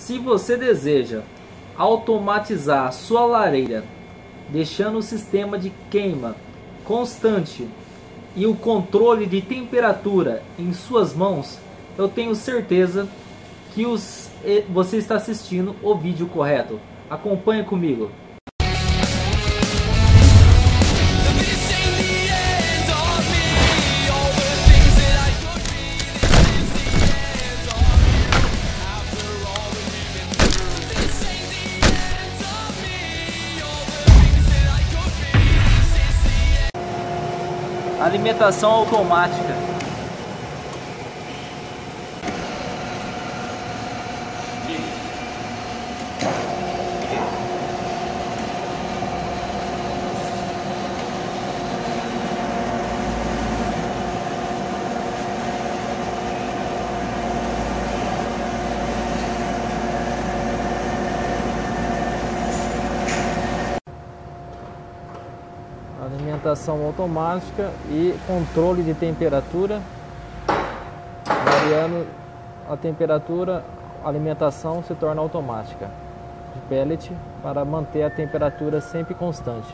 Se você deseja automatizar sua lareira, deixando o sistema de queima constante e o controle de temperatura em suas mãos, eu tenho certeza que você está assistindo o vídeo correto. Acompanhe comigo. Alimentação automática. Alimentação automática e controle de temperatura, variando a temperatura, a alimentação se torna automática de pellet para manter a temperatura sempre constante.